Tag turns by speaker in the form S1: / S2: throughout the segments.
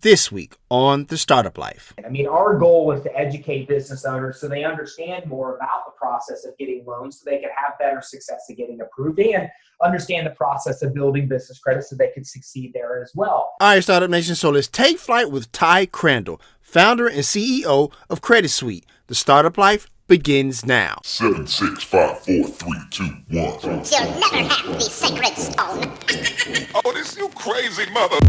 S1: This week on The Startup Life.
S2: I mean, our goal was to educate business owners so they understand more about the process of getting loans so they can have better success at getting approved and understand the process of building business credit so they can succeed there as well.
S1: All right, Startup Nation, so let's take flight with Ty Crandall, founder and CEO of Credit Suite. The Startup Life begins now.
S3: 7, 6, 5, 4, 3, 2, 1.
S4: You'll never have the sacred stone.
S3: Oh, this you crazy mother.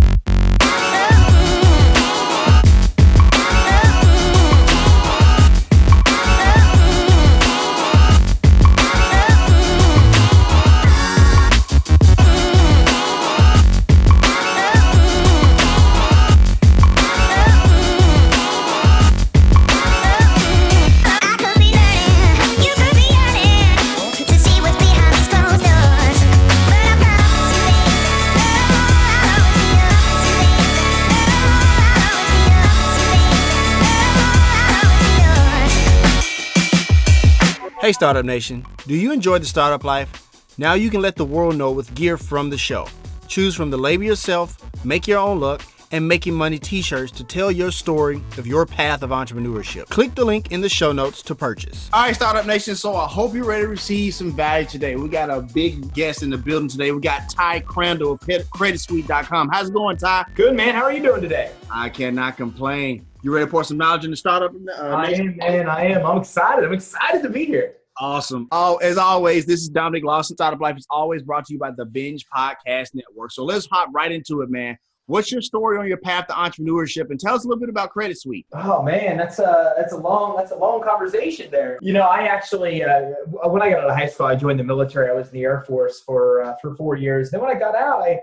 S1: Hey, Startup Nation, do you enjoy the startup life? Now you can let the world know with gear from the show. Choose from the Label Yourself, Make Your Own Luck, and Making Money t-shirts to tell your story of your path of entrepreneurship. Click the link in the show notes to purchase. All right, Startup Nation, so I hope you're ready to receive some value today. We got a big guest in the building today. We got Ty Crandall of CreditSuite.com. How's it going, Ty?
S2: Good, man. How are you doing today?
S1: I cannot complain. You ready to pour some knowledge in the startup?
S2: I am. I'm excited. I'm excited to be here.
S1: Awesome. Oh, as always, this is Dominic Lawson. Startup Life is always brought to you by the Binge Podcast Network. So let's hop right into it, man. What's your story on your path to entrepreneurship? And tell us a little bit about Credit Suite.
S2: Oh man, that's a long conversation there. You know, I actually when I got out of high school, I joined the military. I was in the Air Force for 4 years. Then when I got out, I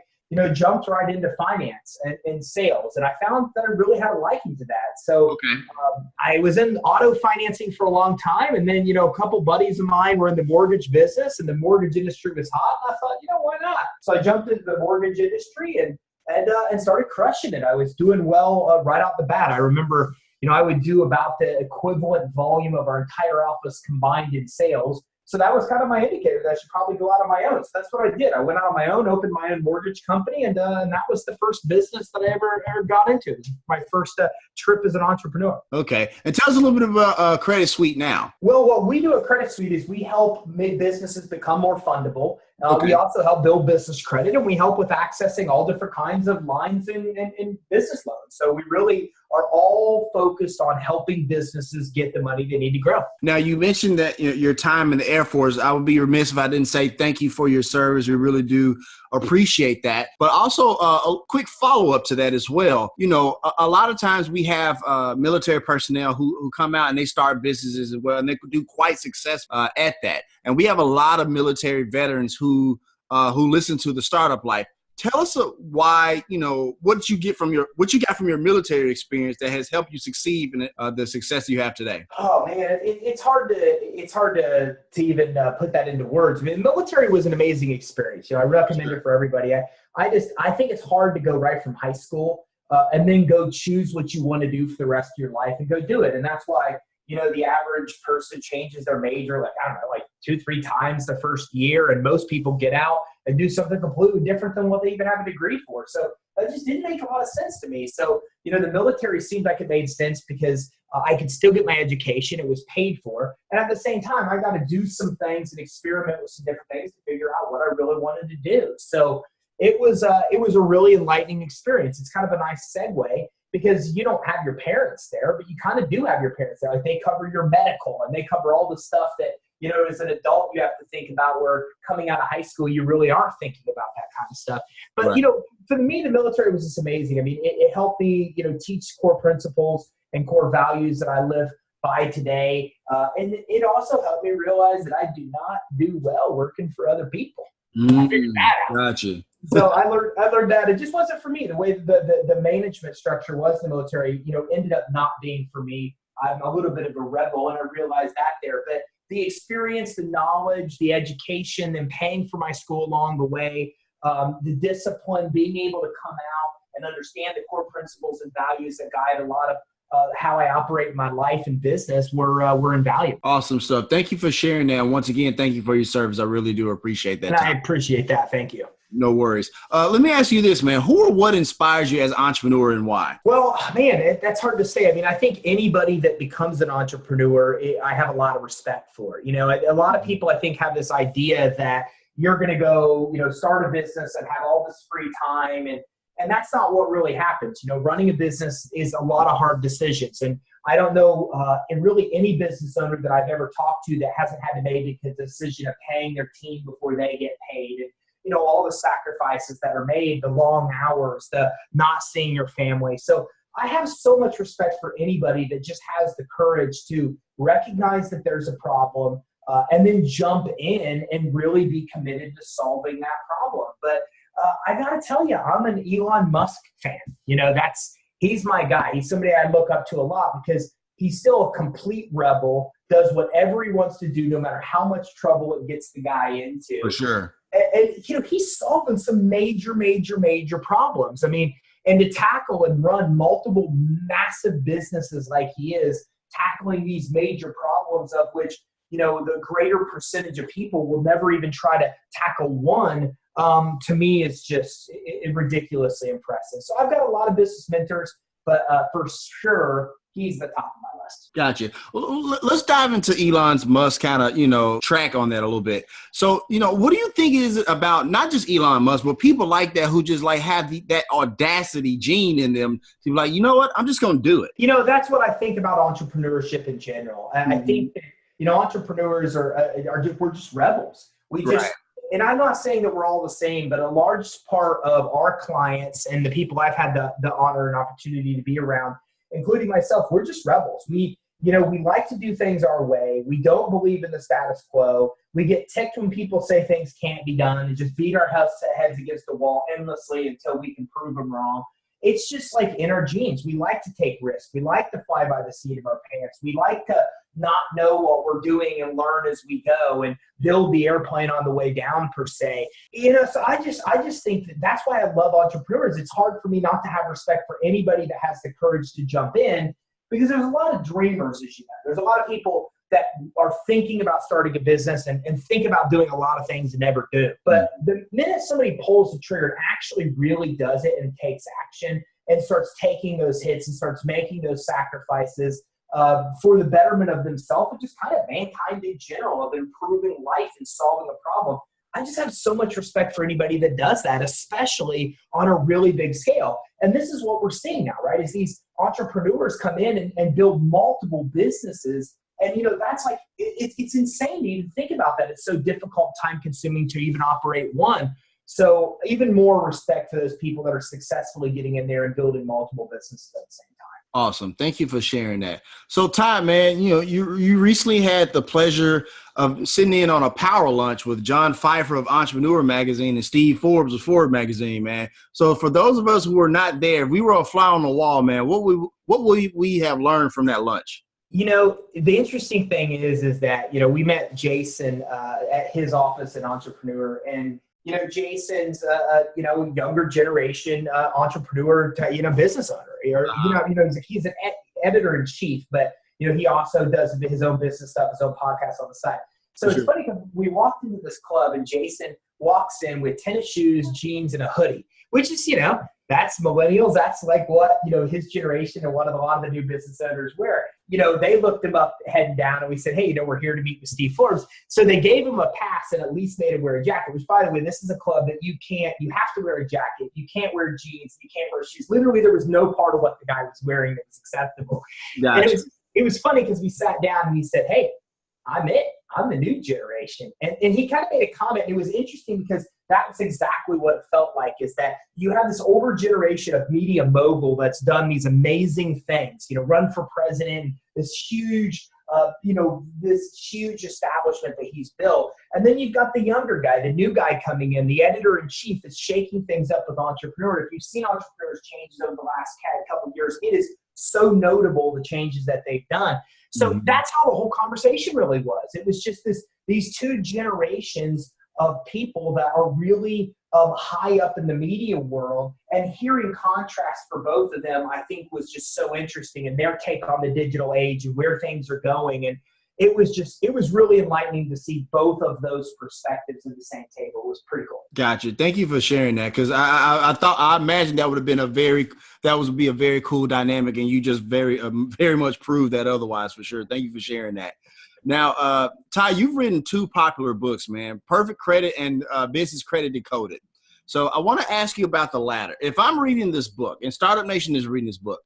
S2: jumped right into finance and sales, and I found that I really had a liking to that. So I was in auto financing for a long time, and then a couple buddies of mine were in the mortgage business, and the mortgage industry was hot. And I thought, why not? So I jumped into the mortgage industry and started crushing it. I was doing well right out the bat. I remember, I would do about the equivalent volume of our entire office combined in sales. So that was kind of my indicator that I should probably go out on my own. So that's what I did. I went out on my own, opened my own mortgage company, and that was the first business that I ever got into. It was my first trip as an entrepreneur.
S1: Okay. And tell us a little bit about Credit Suite now.
S2: Well, what we do at Credit Suite is we help businesses become more fundable. We also help build business credit, and we help with accessing all different kinds of lines in business loans. So we really are all focused on helping businesses get the money they need to grow.
S1: Now, you mentioned that your time in the Air Force. I would be remiss if I didn't say thank you for your service. We really do appreciate that. But also a quick follow-up to that as well. A lot of times we have military personnel who come out and they start businesses as well, and they could do quite successful at that. And we have a lot of military veterans who listen to the Startup Life. Tell us why, what you got from your military experience that has helped you succeed in the success you have today.
S2: Oh man, it's hard to even put that into words. I mean, military was an amazing experience. I recommend it for everybody. I think it's hard to go right from high school and then go choose what you want to do for the rest of your life and go do it. And that's why, the average person changes their major, like 2-3 times the first year. And most people get out and do something completely different than what they even have a degree for. So that just didn't make a lot of sense to me. So, the military seemed like it made sense because I could still get my education. It was paid for. And at the same time, I got to do some things and experiment with some different things to figure out what I really wanted to do. So it was a really enlightening experience. It's kind of a nice segue, because you don't have your parents there, but you kind of do have your parents there. Like, they cover your medical and they cover all the stuff that, as an adult you have to think about, where coming out of high school, you really aren't thinking about that kind of stuff. But,
S1: right.
S2: For me, the military was just amazing. I mean, it helped me, teach core principles and core values that I live by today. And it also helped me realize that I do not do well working for other people. I figured that out.
S1: Gotcha.
S2: So I learned that it just wasn't for me. The way the management structure was in the military, ended up not being for me. I'm a little bit of a rebel, and I realized that there. But the experience, the knowledge, the education, and paying for my school along the way, the discipline, being able to come out and understand the core principles and values that guide a lot of how I operate my life and business were invaluable.
S1: Awesome stuff. Thank you for sharing that. Once again, thank you for your service. I really do appreciate that.
S2: And I appreciate that. Thank you.
S1: No worries. Let me ask you this, man. Who or what inspires you as an entrepreneur and why?
S2: Well, man, that's hard to say. I mean, I think anybody that becomes an entrepreneur, I have a lot of respect for. You know, a lot of people, I think, have this idea that you're going to go, start a business and have all this free time. And that's not what really happens. You know, running a business is a lot of hard decisions. And I don't know, in really any business owner that I've ever talked to that hasn't had to make the decision of paying their team before they get paid. And, all the sacrifices that are made, the long hours, the not seeing your family. So I have so much respect for anybody that just has the courage to recognize that there's a problem and then jump in and really be committed to solving that problem. But I got to tell you, I'm an Elon Musk fan. He's my guy. He's somebody I look up to a lot because he's still a complete rebel, does whatever he wants to do, no matter how much trouble it gets the guy into.
S1: For sure.
S2: And he's solving some major problems. I mean, and to tackle and run multiple massive businesses like he is, tackling these major problems of which, the greater percentage of people will never even try to tackle one, to me is just ridiculously impressive. So I've got a lot of business mentors, but for sure, he's the top of my list.
S1: Gotcha. Well, let's dive into Elon Musk kind of, track on that a little bit. So, what do you think is about not just Elon Musk, but people like that who just like have that audacity gene in them to be like, you know what, I'm just going to do it.
S2: That's what I think about entrepreneurship in general. Mm-hmm. I think that, entrepreneurs we're just rebels. And I'm not saying that we're all the same, but a large part of our clients and the people I've had the honor and opportunity to be around, including myself, we're just rebels. We like to do things our way. We don't believe in the status quo. We get ticked when people say things can't be done and just beat our heads against the wall endlessly until we can prove them wrong. It's just like in our genes. We like to take risks. We like to fly by the seat of our pants. We like to not know what we're doing and learn as we go and build the airplane on the way down per se. So I just think that's why I love entrepreneurs. It's hard for me not to have respect for anybody that has the courage to jump in, because there's a lot of dreamers, as you know. There's a lot of people that are thinking about starting a business and think about doing a lot of things and never do. But the minute somebody pulls the trigger and actually really does it and takes action and starts taking those hits and starts making those sacrifices for the betterment of themselves and just kind of mankind in general, of improving life and solving a problem, I just have so much respect for anybody that does that, especially on a really big scale. And this is what we're seeing now, right? Is these entrepreneurs come in and build multiple businesses. And, that's like, it's insane to even think about that. It's so difficult, time consuming to even operate one. So even more respect for those people that are successfully getting in there and building multiple businesses at the same time.
S1: Awesome. Thank you for sharing that. So Ty, man, you recently had the pleasure of sitting in on a power lunch with John Feifer of Entrepreneur Magazine and Steve Forbes of Forbes Magazine, man. So for those of us who were not there, if we were a fly on the wall, man, what would we have learned from that lunch?
S2: The interesting thing is that, we met Jason at his office in Entrepreneur, and Jason's younger generation entrepreneur, business owner. He's an editor in chief, but he also does his own business stuff, his own podcast on the side. So it's funny because we walked into this club and Jason walks in with tennis shoes, jeans, and a hoodie, which is that's millennials. That's like what his generation and a lot of the new business owners wear. They looked him up heading down and we said, hey, we're here to meet with Steve Forbes. So they gave him a pass and at least made him wear a jacket, which, by the way, this is a club that you have to wear a jacket. You can't wear jeans. You can't wear shoes. Literally, there was no part of what the guy was wearing that was acceptable. Gotcha. And it was funny because we sat down and he said, hey, I'm it. I'm the new generation. And he kind of made a comment. And it was interesting because that's exactly what it felt like, is that you have this older generation of media mogul that's done these amazing things, run for president, this huge establishment that he's built. And then you've got the younger guy, the new guy coming in, the editor-in-chief that's shaking things up with Entrepreneur. If you've seen Entrepreneur's changes over the last couple of years, it is so notable, the changes that they've done. So that's how the whole conversation really was. It was just these two generations of people that are really high up in the media world, and hearing contrast for both of them, I think, was just so interesting, and their take on the digital age and where things are going. And it was really enlightening to see both of those perspectives in the same table. It was pretty cool.
S1: Gotcha. Thank you for sharing that, because I imagined that would have been a very cool dynamic, and you just very much proved that otherwise, for sure. Thank you for sharing that. Now, Ty, you've written 2 popular books, man, Perfect Credit and Business Credit Decoded. So I want to ask you about the latter. If I'm reading this book, and Startup Nation is reading this book,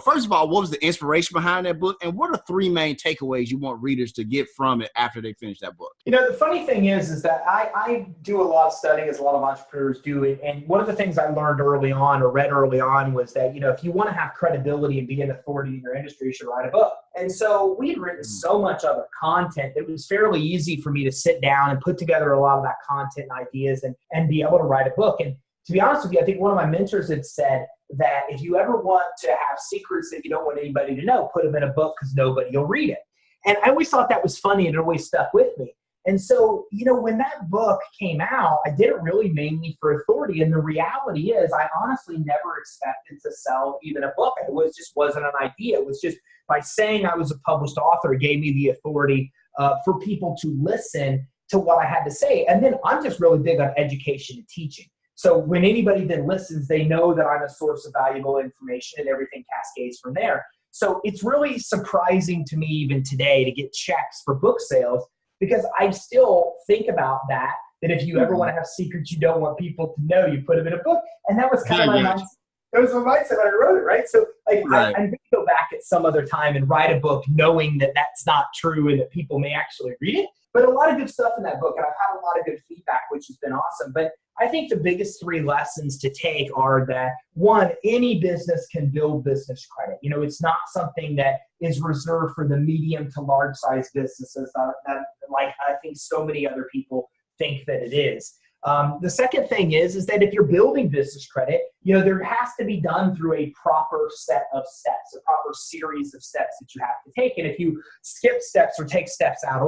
S1: first of all, what was the inspiration behind that book? And what are 3 main takeaways you want readers to get from it after they finish that book?
S2: The funny thing is that I do a lot of studying, as a lot of entrepreneurs do. And one of the things I learned early on, or read early on, was that, if you want to have credibility and be an authority in your industry, you should write a book. And so we had written so much other content, it was fairly easy for me to sit down and put together a lot of that content and ideas and be able to write a book. And to be honest with you, I think one of my mentors had said that if you ever want to have secrets that you don't want anybody to know, put them in a book, because nobody will read it. And I always thought that was funny, and it always stuck with me. And so, when that book came out, I did it really mainly for authority. And the reality is, I honestly never expected to sell even a book. It wasn't an idea. It was just by saying I was a published author, it gave me the authority for people to listen to what I had to say. And then I'm just really big on education and teaching. So when anybody then listens, they know that I'm a source of valuable information, and everything cascades from there. So it's really surprising to me even today to get checks for book sales, because I still think about that if you ever want to have secrets you don't want people to know, you put them in a book. And that was kind of my mindset. That was my mindset when I wrote it, right? So I'm going to go back at some other time and write a book knowing that that's not true and that people may actually read it. But a lot of good stuff in that book, and I've had a lot of good feedback, which has been awesome. But I think the biggest 3 lessons to take are that, 1, any business can build business credit. It's not something that is reserved for the medium to large size businesses that like I think so many other people think that it is. The second thing is that if you're building business credit, there has to be done through a proper set of steps, a proper series of steps that you have to take. And if you skip steps or take steps out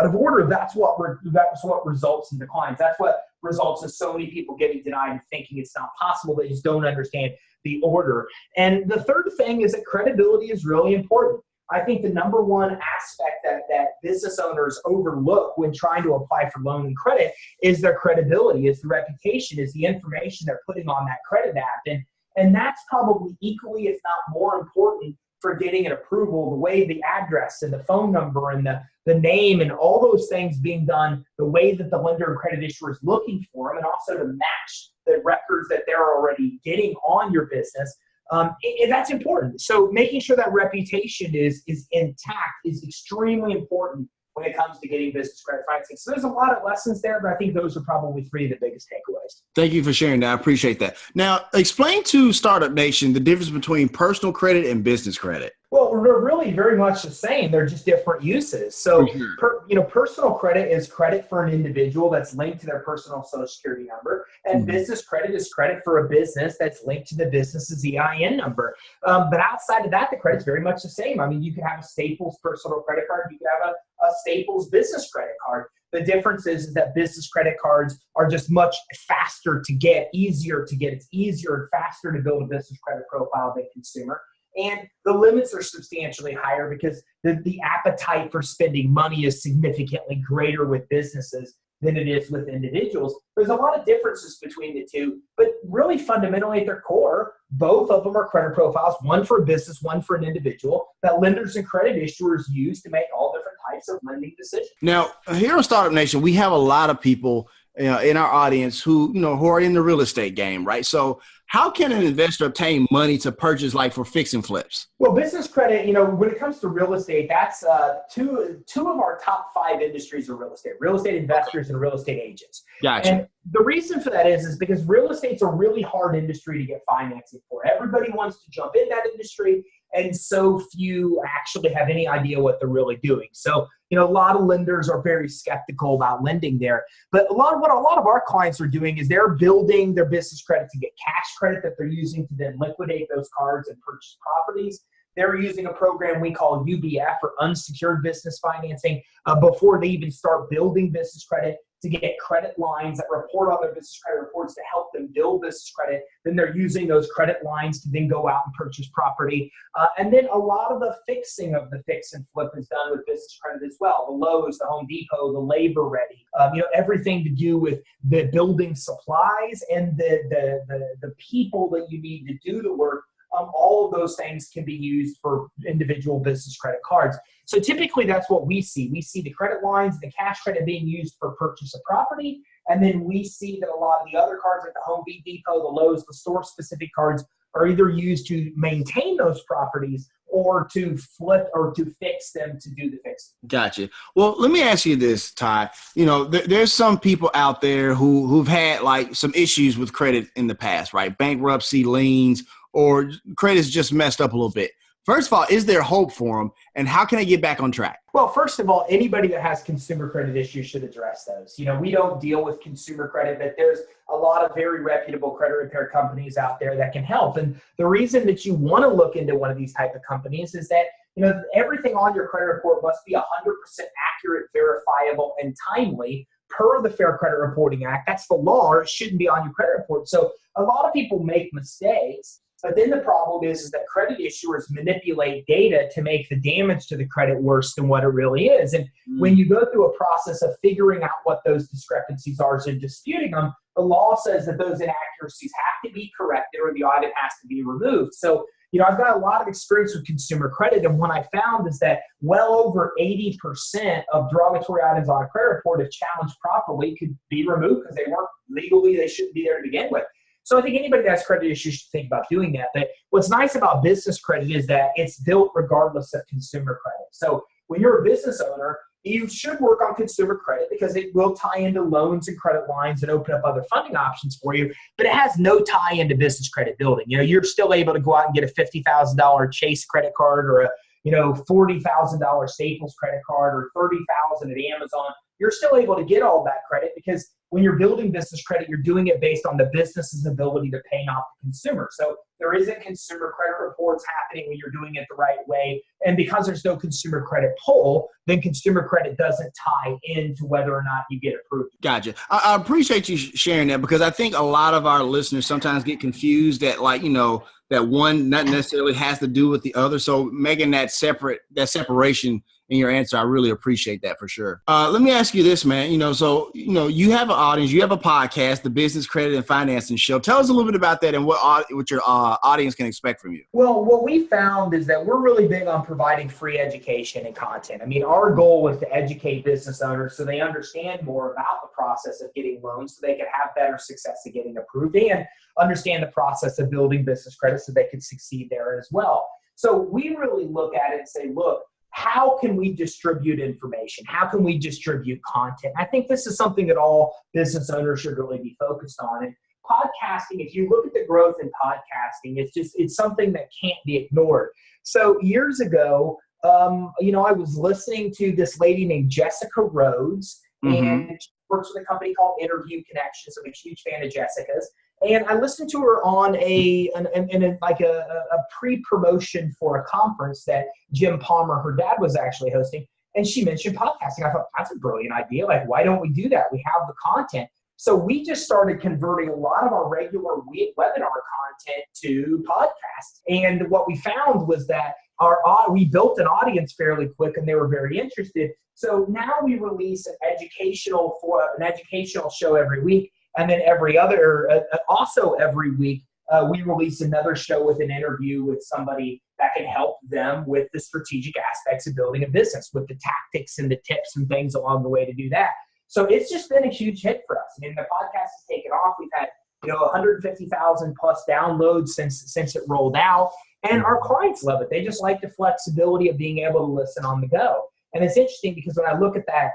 S2: of order, that's what results in declines. That's what results in so many people getting denied and thinking it's not possible. They just don't understand the order. And the third thing is that credibility is really important. I think the number one aspect that business owners overlook when trying to apply for loan and credit is their credibility, is the reputation, is the information they're putting on that credit app. And that's probably equally, if not more important, for getting an approval, the way the address and the phone number and the name and all those things being done the way that the lender and credit issuer is looking for them, and also to match the records that they're already getting on your business. That's important. So making sure that reputation is intact is extremely important when it comes to getting business credit financing. So there's a lot of lessons there, but I think those are probably 3 of the biggest takeaways.
S1: Thank you for sharing that. I appreciate that. Now, explain to Startup Nation the difference between personal credit and business credit.
S2: Well, they're really very much the same. They're just different uses. So, personal credit is credit for an individual that's linked to their personal Social Security number, and business credit is credit for a business that's linked to the business's EIN number. But outside of that, the credit's very much the same. I mean, you can have a Staples personal credit card. You can have a Staples business credit card. The difference is that business credit cards are just much faster to get, easier to get. It's easier and faster to build a business credit profile than consumer. And the limits are substantially higher because the appetite for spending money is significantly greater with businesses than it is with individuals. There's a lot of differences between the two, but really fundamentally at their core, both of them are credit profiles, one for a business, one for an individual, that lenders and credit issuers use to make all different types of lending decisions.
S1: Now, here on Startup Nation, we have a lot of people in our audience who are in the real estate game, right? So how can an investor obtain money to purchase, like for fix and flips?
S2: Well, business credit, when it comes to real estate, that's two of our top 5 industries are real estate investors and real estate agents.
S1: Gotcha.
S2: And the reason for that is because real estate's a really hard industry to get financing for. Everybody wants to jump in that industry, and so few actually have any idea what they're really doing. So, a lot of lenders are very skeptical about lending there. But what a lot of our clients are doing is they're building their business credit to get cash credit that they're using to then liquidate those cards and purchase properties. They're using a program we call UBF, or unsecured business financing, before they even start building business credit. to get credit lines that report on their business credit reports to help them build business credit. Then they're using those credit lines to then go out and purchase property. And then a lot of the fixing of the fix and flip is done with business credit as well. The Lowe's, the Home Depot, the Labor Ready, everything to do with the building supplies and the people that you need to do the work. All of those things can be used for individual business credit cards. So typically that's what we see. We see the credit lines, the cash credit being used for purchase of property. And then we see that a lot of the other cards like the Home Depot, the Lowe's, the store-specific cards are either used to maintain those properties or to flip or to fix them to do the fixing.
S1: Gotcha. Well, let me ask you this, Ty. There's some people out there who've had like some issues with credit in the past, right? Bankruptcy, liens, or credit's just messed up a little bit. First of all, is there hope for them, and how can they get back on track?
S2: Well, first of all, anybody that has consumer credit issues should address those. We don't deal with consumer credit, but there's a lot of very reputable credit repair companies out there that can help. And the reason that you want to look into one of these type of companies is that everything on your credit report must be 100% accurate, verifiable, and timely per the Fair Credit Reporting Act. That's the law, or it shouldn't be on your credit report. So a lot of people make mistakes. But then the problem is that credit issuers manipulate data to make the damage to the credit worse than what it really is. And when you go through a process of figuring out what those discrepancies are and disputing them, the law says that those inaccuracies have to be corrected or the audit has to be removed. So, I've got a lot of experience with consumer credit, and what I found is that well over 80% of derogatory items on a credit report, if challenged properly, could be removed because they shouldn't be there to begin with. So I think anybody that has credit issues should think about doing that. But what's nice about business credit is that it's built regardless of consumer credit. So when you're a business owner, you should work on consumer credit because it will tie into loans and credit lines and open up other funding options for you. But it has no tie into business credit building. You're still able to go out and get a $50,000 Chase credit card or a $40,000 Staples credit card or $30,000 at Amazon. You're still able to get all that credit because when you're building business credit, you're doing it based on the business's ability to pay, not the consumer. So there isn't consumer credit reports happening when you're doing it the right way. And because there's no consumer credit pull, then consumer credit doesn't tie into whether or not you get approved.
S1: Gotcha. I appreciate you sharing that because I think a lot of our listeners sometimes get confused that that one not necessarily has to do with the other. So making that separation in your answer, I really appreciate that for sure. Let me ask you this, man. You have an audience, you have a podcast, the Business Credit and Financing Show. Tell us a little bit about that and what your audience can expect from you.
S2: Well, what we found is that we're really big on providing free education and content. Our goal is to educate business owners so they understand more about the process of getting loans so they can have better success at getting approved and understand the process of building business credit so they can succeed there as well. So we really look at it and say, look, how can we distribute information? How can we distribute content? I think this is something that all business owners should really be focused on. And podcasting, if you look at the growth in podcasting, it's something that can't be ignored. So years ago, I was listening to this lady named Jessica Rhodes, and she works with a company called Interview Connections. I'm a huge fan of Jessica's. And I listened to her on a pre-promotion for a conference that Jim Palmer, her dad, was actually hosting. And she mentioned podcasting. I thought, that's a brilliant idea. Why don't we do that? We have the content. So we just started converting a lot of our regular webinar content to podcasts. And what we found was that we built an audience fairly quick and they were very interested. So now we release an educational show every week. And then every week, we release another show with an interview with somebody that can help them with the strategic aspects of building a business, with the tactics and the tips and things along the way to do that. So it's just been a huge hit for us. The podcast has taken off. We've had 150,000 plus downloads since it rolled out, and our clients love it. They just like the flexibility of being able to listen on the go. And it's interesting because when I look at that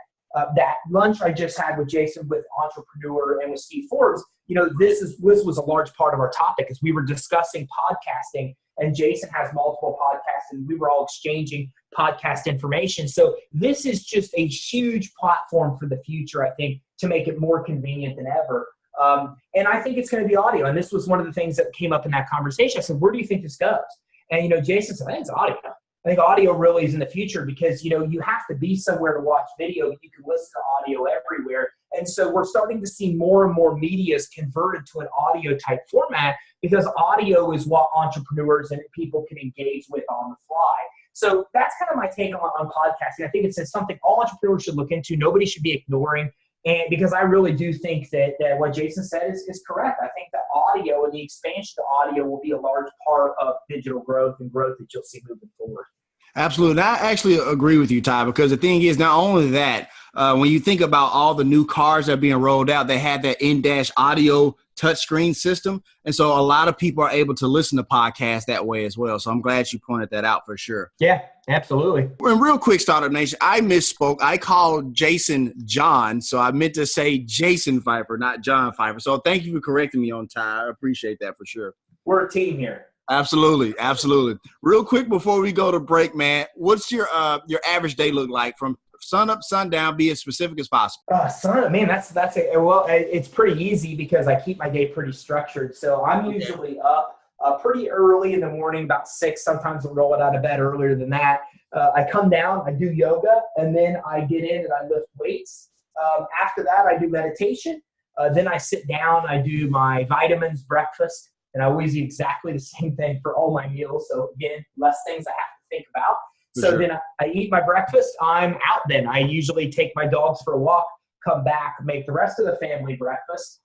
S2: lunch I just had with Jason, with Entrepreneur, and with Steve Forbes, this was a large part of our topic as we were discussing podcasting, and Jason has multiple podcasts and we were all exchanging podcast information. So this is just a huge platform for the future, I think, to make it more convenient than ever. And I think it's going to be audio. And this was one of the things that came up in that conversation. I said, where do you think this goes? And, Jason said, I think it's audio. I think audio really is in the future because, you have to be somewhere to watch video. You can listen to audio everywhere. And so we're starting to see more and more medias converted to an audio type format because audio is what entrepreneurs and people can engage with on the fly. So that's kind of my take on podcasting. I think it's something all entrepreneurs should look into. Nobody should be ignoring. And because I really do think that what Jason said is correct. I think that audio and the expansion of audio will be a large part of digital growth and growth that you'll see moving forward.
S1: Absolutely. And I actually agree with you, Ty, because the thing is, not only that, when you think about all the new cars that are being rolled out, they had that in-dash audio touchscreen system. And so a lot of people are able to listen to podcasts that way as well. So I'm glad you pointed that out for sure.
S2: Yeah, absolutely.
S1: And real quick, Startup Nation, I misspoke. I called Jason John. So I meant to say Jason Feifer, not John Feifer. So thank you for correcting me on Ty. I appreciate that for sure.
S2: We're a team here.
S1: Absolutely. Absolutely. Real quick before we go to break, man, what's your average day look like from sun up, sundown? Be as specific as possible.
S2: Man, it's pretty easy because I keep my day pretty structured. So I'm usually up pretty early in the morning, about 6. Sometimes I'll roll it out of bed earlier than that. I come down, I do yoga, and then I get in and I lift weights. After that, I do meditation. Then I sit down, I do my vitamins, breakfast. And I always eat exactly the same thing for all my meals. So again, less things I have to think about. So then I eat my breakfast. I'm out then. I usually take my dogs for a walk, come back, make the rest of the family breakfast.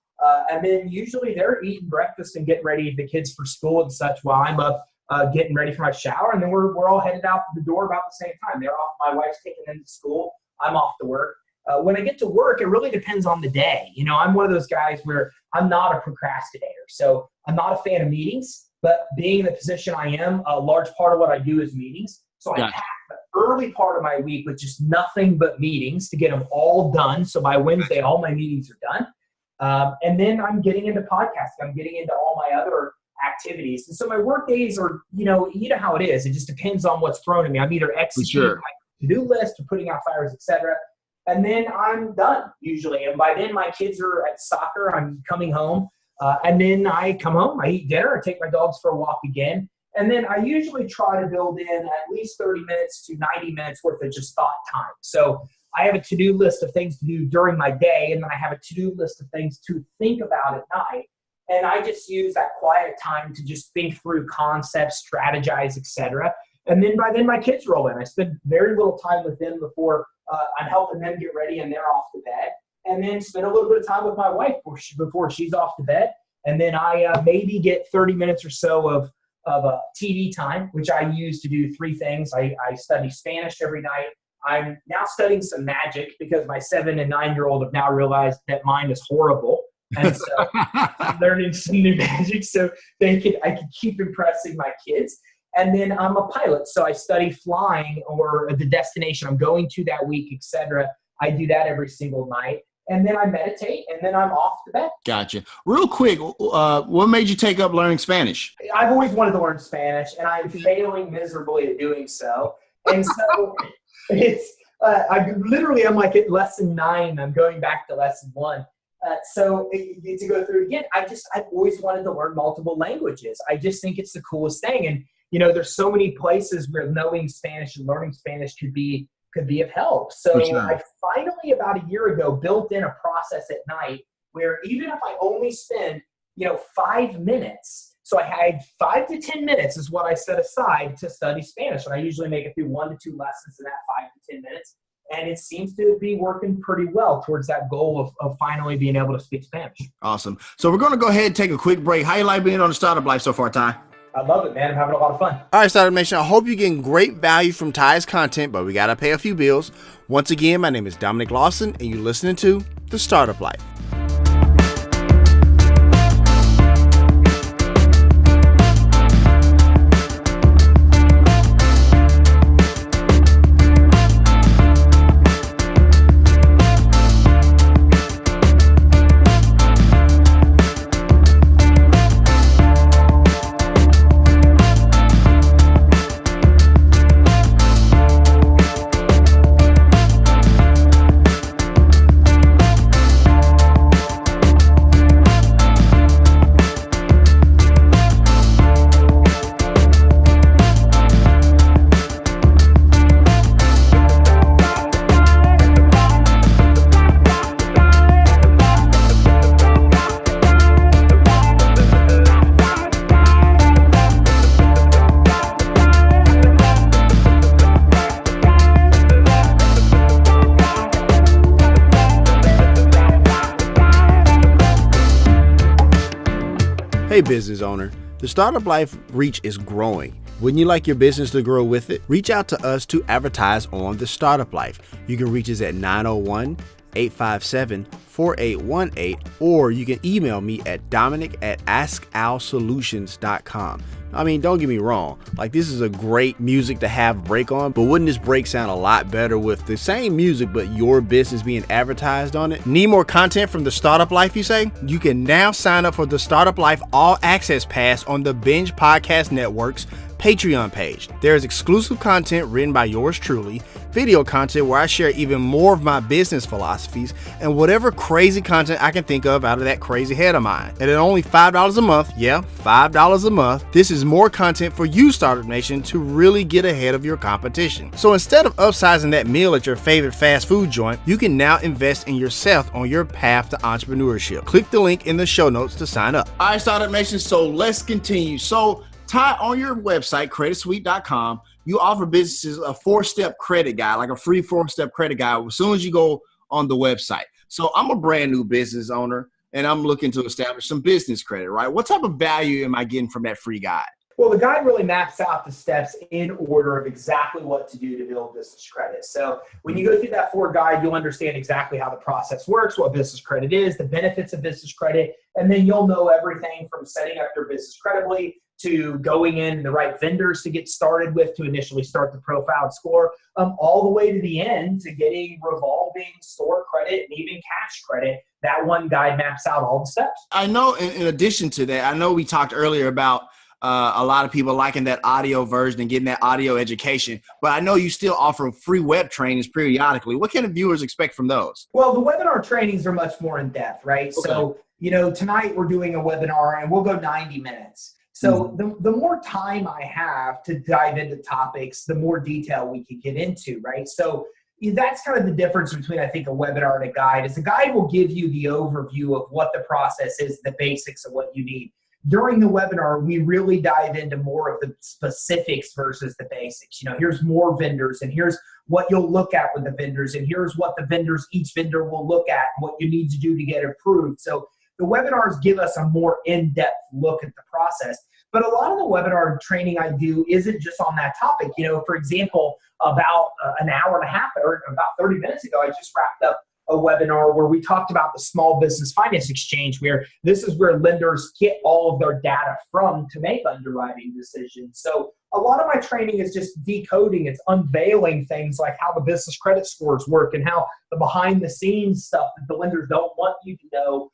S2: And then usually they're eating breakfast and getting ready the kids for school and such while I'm up getting ready for my shower. And then we're all headed out the door about the same time. They're off. My wife's taking them to school. I'm off to work. When I get to work, it really depends on the day. You know, I'm one of those guys where I'm not a procrastinator. So I'm not a fan of meetings, but being in the position I am, a large part of what I do is meetings. So I pack the early part of my week with just nothing but meetings to get them all done. So by Wednesday, all my meetings are done. And then I'm getting into podcasting. I'm getting into all my other activities. And so my work days are, you know how it is. It just depends on what's thrown at me. I'm either executing my to-do list or putting out fires, etc. And then I'm done usually. And by then my kids are at soccer. I'm coming home. And then I come home, I eat dinner, I take my dogs for a walk again. And then I usually try to build in at least 30 minutes to 90 minutes worth of just thought time. So I have a to-do list of things to do during my day. And then I have a to-do list of things to think about at night. And I just use that quiet time to just think through concepts, strategize, etc. And then by then my kids roll in. I spend very little time with them before I'm helping them get ready and they're off to bed. And then spend a little bit of time with my wife before she's off to bed. And then I maybe get 30 minutes or so of TV time, which I use to do 3 things. I study Spanish every night. I'm now studying some magic because my 7 and 9-year-old have now realized that mine is horrible. And so I'm learning some new magic so I can keep impressing my kids. And then I'm a pilot, so I study flying or the destination I'm going to that week, etc. I do that every single night. And then I meditate, and then I'm off to bed. Gotcha.
S1: Real quick, what made you take up learning Spanish?
S2: I've always wanted to learn Spanish, and I'm failing miserably at doing so. And so it's I'm like at lesson 9. I'm going back to lesson 1. So to go through it again, I've always wanted to learn multiple languages. I just think it's the coolest thing. And, there's so many places where knowing Spanish and learning Spanish could be of help. So I finally, about a year ago, built in a process at night where even if I only spend, 5 minutes, so I had 5 to 10 minutes is what I set aside to study Spanish. And I usually make it through 1 to 2 lessons in that 5 to 10 minutes. And it seems to be working pretty well towards that goal of finally being able to speak Spanish.
S1: Awesome. So we're going to go ahead and take a quick break. How you like being on the Startup Life so far, Ty?
S2: I love it, man. I'm having a lot of fun.
S1: All right, Startup Nation. I hope you're getting great value from Ty's content, but we got to pay a few bills. Once again, my name is Dominic Lawson, and you're listening to The Startup Life. Hey business owner, the Startup Life reach is growing. Wouldn't you like your business to grow with it? Reach out to us to advertise on the Startup Life. You can reach us at 901-857-4818, or you can email me at dominic@askalsolutions.com. I mean, don't get me wrong, like this is a great music to have break on, but wouldn't this break sound a lot better with the same music but your business being advertised on it? Need more content from the Startup Life, you say? You can now sign up for the Startup Life All Access Pass on the Binge Podcast Network's Patreon page. There is exclusive content written by yours truly, video content where I share even more of my business philosophies, and whatever crazy content I can think of out of that crazy head of mine. And at only $5 a month, yeah, $5 a month, this is more content for you, Startup Nation, to really get ahead of your competition. So instead of upsizing that meal at your favorite fast food joint, you can now invest in yourself on your path to entrepreneurship. Click the link in the show notes to sign up. All right, Startup Nation, so let's continue. So Ty, on your website, creditsuite.com, you offer businesses a 4-step credit guide, like a free 4-step credit guide as soon as you go on the website. So I'm a brand new business owner and I'm looking to establish some business credit, right? What type of value am I getting from that free guide?
S2: Well, the guide really maps out the steps in order of exactly what to do to build business credit. So when you go through that guide, you'll understand exactly how the process works, what business credit is, the benefits of business credit, and then you'll know everything from setting up your business credibly to going in the right vendors to get started with to initially start the profile and score, all the way to the end to getting revolving store credit and even cash credit. That one guide maps out all the steps.
S1: I know in addition to that, I know we talked earlier about a lot of people liking that audio version and getting that audio education, but I know you still offer free web trainings periodically. What can the viewers expect from those?
S2: Well, the webinar trainings are much more in depth, right? Okay. So, tonight we're doing a webinar and we'll go 90 minutes. So the more time I have to dive into topics, the more detail we can get into, right? So that's kind of the difference between, I think, a webinar and a guide. Is the guide will give you the overview of what the process is, the basics of what you need. During the webinar, we really dive into more of the specifics versus the basics. Here's more vendors, and here's what you'll look at with the vendors, and here's what each vendor will look at, what you need to do to get approved. So the webinars give us a more in-depth look at the process. But a lot of the webinar training I do isn't just on that topic. For example, about an hour and a half or about 30 minutes ago, I just wrapped up a webinar where we talked about the Small Business Finance Exchange, where this is where lenders get all of their data from to make underwriting decisions. So a lot of my training is just decoding. It's unveiling things like how the business credit scores work and how the behind the scenes stuff that the lenders don't want you to know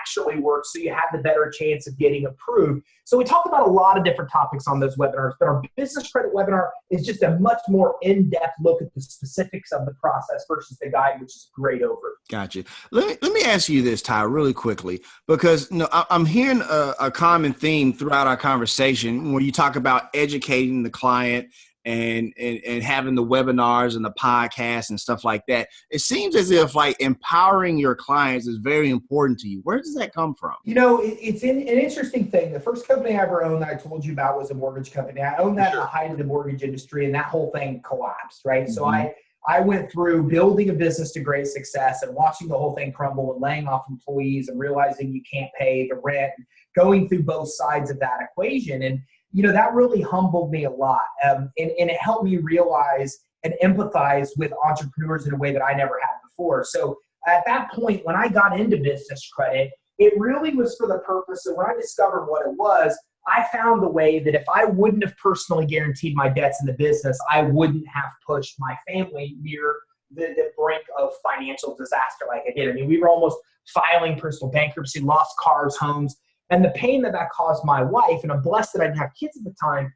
S2: actually works, so you have the better chance of getting approved. So we talk about a lot of different topics on those webinars, but our business credit webinar is just a much more in-depth look at the specifics of the process versus the guide, which is a great overview.
S1: Gotcha. Let me ask you this, Ty, really quickly, because I'm hearing a common theme throughout our conversation when you talk about educating the client and having the webinars and the podcasts and stuff like that. It seems as if like empowering your clients is very important to you. Where does that come from?
S2: It's an interesting thing. The first company I ever owned that I told you about was a mortgage company. I owned that at the height of the mortgage industry, and that whole thing collapsed, right? Mm-hmm. So I went through building a business to great success and watching the whole thing crumble and laying off employees and realizing you can't pay the rent, going through both sides of that equation. And that really humbled me a lot. And it helped me realize and empathize with entrepreneurs in a way that I never had before. So at that point, when I got into business credit, it really was for the purpose of when I discovered what it was, I found the way that if I wouldn't have personally guaranteed my debts in the business, I wouldn't have pushed my family near the brink of financial disaster like I did. I mean, we were almost filing personal bankruptcy, lost cars, homes. And the pain that caused my wife, and I'm blessed that I didn't have kids at the time,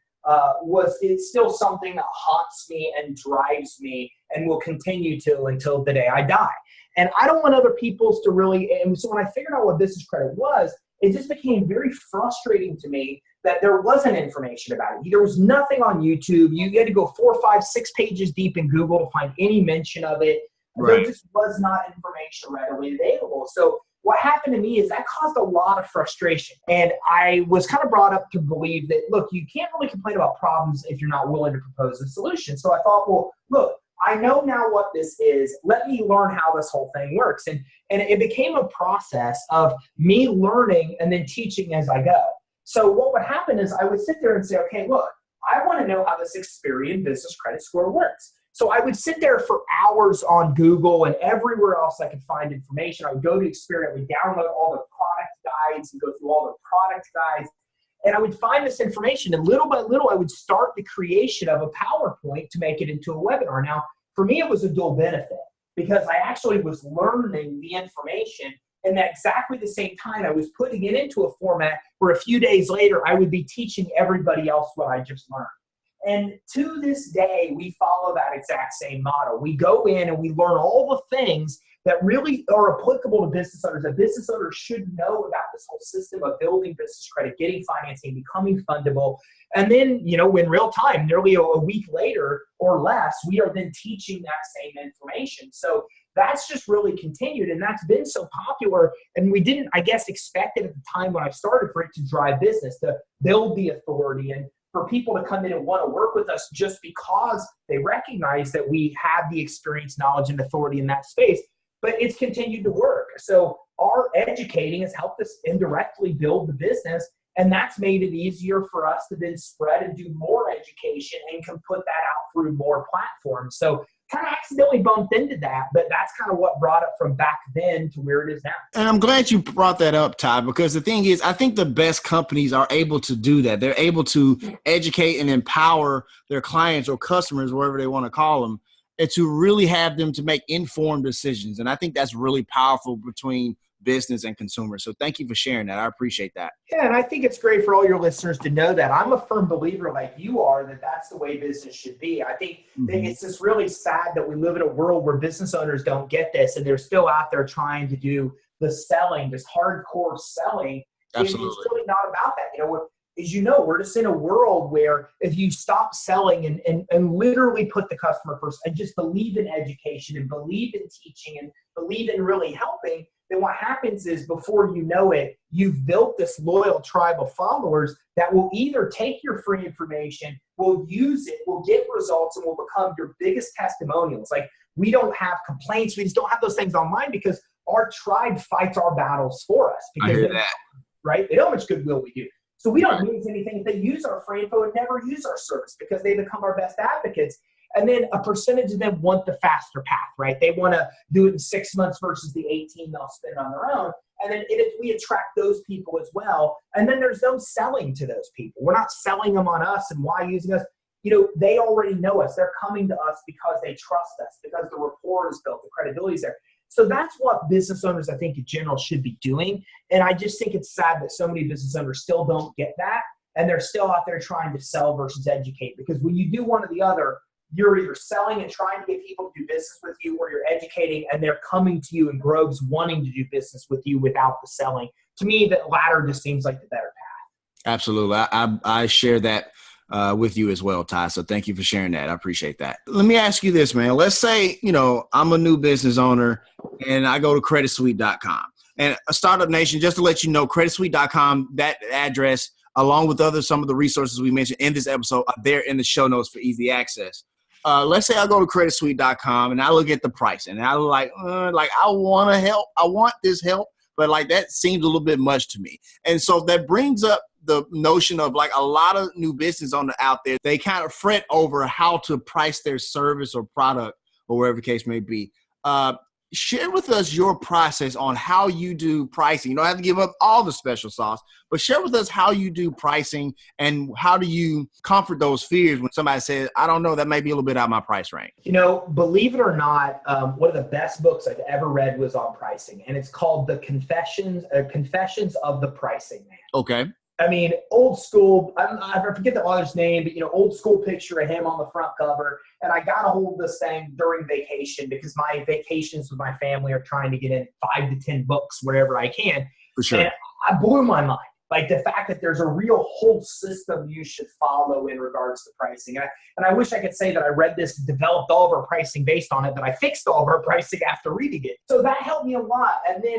S2: it's still something that haunts me and drives me and will continue to until the day I die. And I don't want other people's to really, and so when I figured out what business credit was, it just became very frustrating to me that there wasn't information about it. There was nothing on YouTube. You had to go 4, 5, 6 pages deep in Google to find any mention of it. Right. There just was not information readily available. So what happened to me is that caused a lot of frustration. And I was kind of brought up to believe that, look, you can't really complain about problems if you're not willing to propose a solution. So I thought, well, look, I know now what this is. Let me learn how this whole thing works. And it became a process of me learning and then teaching as I go. So what would happen is I would sit there and say, okay, look, I want to know how this Experian business credit score works. So I would sit there for hours on Google and everywhere else I could find information. I would go to Experian, I would download all the product guides and go through all the product guides. And I would find this information, and little by little, I would start the creation of a PowerPoint to make it into a webinar. Now, for me, it was a dual benefit because I actually was learning the information, and at exactly the same time, I was putting it into a format where a few days later, I would be teaching everybody else what I just learned. And to this day, we follow that exact same model. We go in and we learn all the things that really are applicable to business owners, that business owners should know about this whole system of building business credit, getting financing, becoming fundable. And then, in real time, nearly a week later or less, we are then teaching that same information. So that's just really continued, and that's been so popular. And we didn't, I guess, expect it at the time when I started for it to drive business, to build the authority, and for people to come in and want to work with us just because they recognize that we have the experience, knowledge, and authority in that space. But it's continued to work. So our educating has helped us indirectly build the business, and that's made it easier for us to then spread and do more education and can put that out through more platforms. So kind of accidentally bumped into that, but that's kind of what brought it from back then to where it is now.
S1: And I'm glad you brought that up, Ty, because the thing is, I think the best companies are able to do that. They're able to educate and empower their clients or customers, whatever they want to call them, and to really have them to make informed decisions. And I think that's really powerful between business and consumer. So thank you for sharing that. I appreciate that.
S2: Yeah, and I think it's great for all your listeners to know that. I'm a firm believer, like you are, that that's the way business should be. I think that it's just really sad that we live in a world where business owners don't get this, and they're still out there trying to do the selling, this hardcore selling.
S1: Absolutely.
S2: It's really not about that. As you know, we're just in a world where if you stop selling and literally put the customer first and just believe in education and believe in teaching and believe in really helping, then what happens is before you know it, you've built this loyal tribe of followers that will either take your free information, will use it, will get results, and will become your biggest testimonials. Like, we don't have complaints. We just don't have those things online because our tribe fights our battles for us. Because
S1: I hear that.
S2: Right? They know how much goodwill we do. So we don't lose anything if they use our free info and never use our service because they become our best advocates. And then a percentage of them want the faster path, right? They want to do it in 6 months versus the 18 they'll spend on their own. And then we attract those people as well. And then there's no selling to those people. We're not selling them on us and why using us. They already know us. They're coming to us because they trust us, because the rapport is built, the credibility is there. So that's what business owners, I think, in general should be doing. And I just think it's sad that so many business owners still don't get that. And they're still out there trying to sell versus educate. Because when you do one or the other, you're either selling and trying to get people to do business with you, or you're educating and they're coming to you in groves wanting to do business with you without the selling. To me, the latter just seems like the better path.
S1: Absolutely. I share that with you as well, Ty. So thank you for sharing that. I appreciate that. Let me ask you this, man. Let's say, I'm a new business owner and I go to creditsuite.com. And a Startup Nation, just to let you know, creditsuite.com, that address, along with some of the resources we mentioned in this episode, are there in the show notes for easy access. Let's say I go to creditsuite.com and I look at the pricing and I like I want to help. I want this help, but that seems a little bit much to me. And so that brings up the notion of a lot of new business owners out there, they kind of fret over how to price their service or product or whatever the case may be. Share with us your process on how you do pricing. You don't have to give up all the special sauce, but share with us how you do pricing and how do you comfort those fears when somebody says, I don't know, that may be a little bit out of my price range.
S2: Believe it or not, one of the best books I've ever read was on pricing, and it's called The Confessions of the Pricing Man.
S1: Okay.
S2: I mean, old school, I forget the author's name, but, old school picture of him on the front cover. And I got a hold of this thing during vacation because my vacations with my family are trying to get in 5 to 10 books wherever I can.
S1: For sure.
S2: And I blew my mind. The fact that there's a real whole system you should follow in regards to pricing. And I wish I could say that I read this, developed all of our pricing based on it, but I fixed all of our pricing after reading it. So that helped me a lot. And then,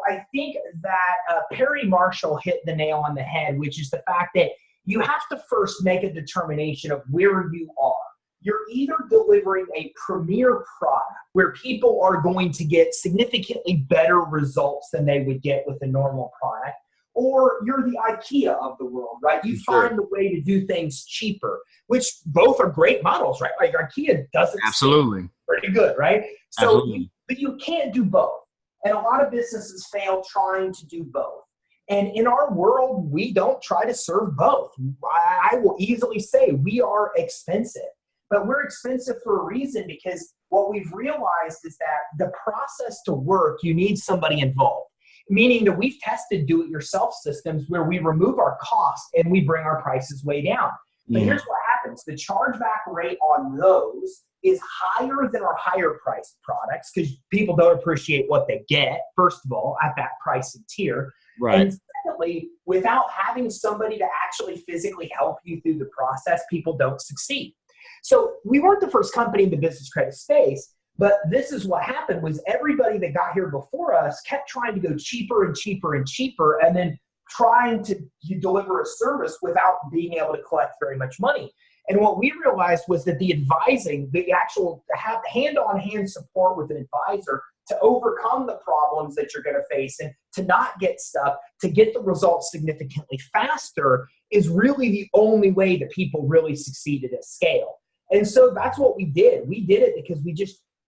S2: I think that Perry Marshall hit the nail on the head, which is the fact that you have to first make a determination of where you are. you're either delivering a premier product where people are going to get significantly better results than they would get with a normal product, or you're the IKEA of the world, right? You find a way to do things cheaper, which both are great models, right? Like IKEA doesn't seem pretty good, right? So, but you can't do both. And a lot of businesses fail trying to do both. And in our world, we don't try to serve both. I will easily say we are expensive, but we're expensive for a reason, because what we've realized is that the process to work, you need somebody involved, meaning that we've tested do-it-yourself systems where we remove our cost and we bring our prices way down. But here's what happens. The chargeback rate on those is higher than our higher priced products, because people don't appreciate what they get, first of all, at that pricing tier. Right. And secondly, without having somebody to actually physically help you through the process, people don't succeed. So we weren't the first company in the business credit space, but this is what happened was everybody that got here before us kept trying to go cheaper and cheaper and cheaper, and then trying to deliver a service without being able to collect very much money. And what we realized was that the advising, the actual hand-on-hand support with an advisor to overcome the problems that you're going to face and to not get stuck, to get the results significantly faster, is really the only way that people really succeeded at scale. And so that's what we did. We did it because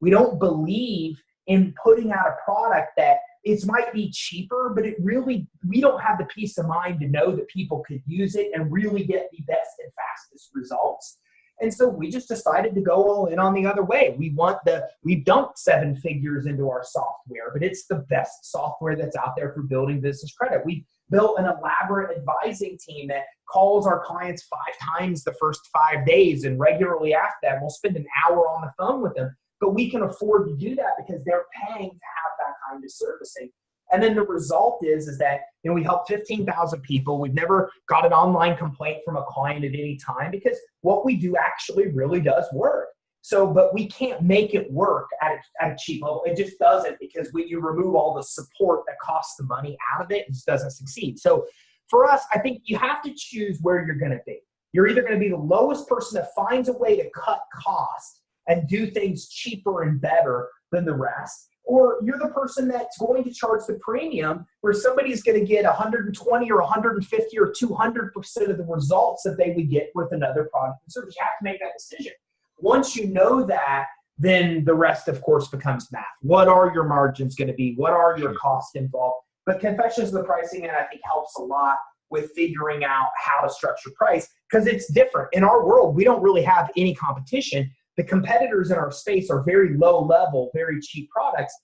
S2: we don't believe in putting out a product that it might be cheaper, but we don't have the peace of mind to know that people could use it and really get the best and fastest results. And so we just decided to go all in on the other way. We've dumped 7 figures into our software, but it's the best software that's out there for building business credit. We built an elaborate advising team that calls our clients 5 times the first 5 days, and regularly after that, we'll spend an hour on the phone with them. But we can afford to do that because they're paying to have that kind of servicing. And then the result is that we help 15,000 people. We've never got an online complaint from a client at any time, because what we do actually really does work. So, but we can't make it work at a cheap level. It just doesn't, because when you remove all the support that costs the money out of it, it just doesn't succeed. So for us, I think you have to choose where you're going to be. You're either going to be the lowest person that finds a way to cut costs and do things cheaper and better than the rest, or you're the person that's going to charge the premium where somebody's going to get 120 or 150 or 200% of the results that they would get with another product and service. You have to make that decision. Once you know that, then the rest, of course, becomes math. What are your margins going to be? What are your costs involved? But Confessions of the Pricing Man, I think, helps a lot with figuring out how to structure price, because it's different. In our world, we don't really have any competition. The competitors in our space are very low level, very cheap products.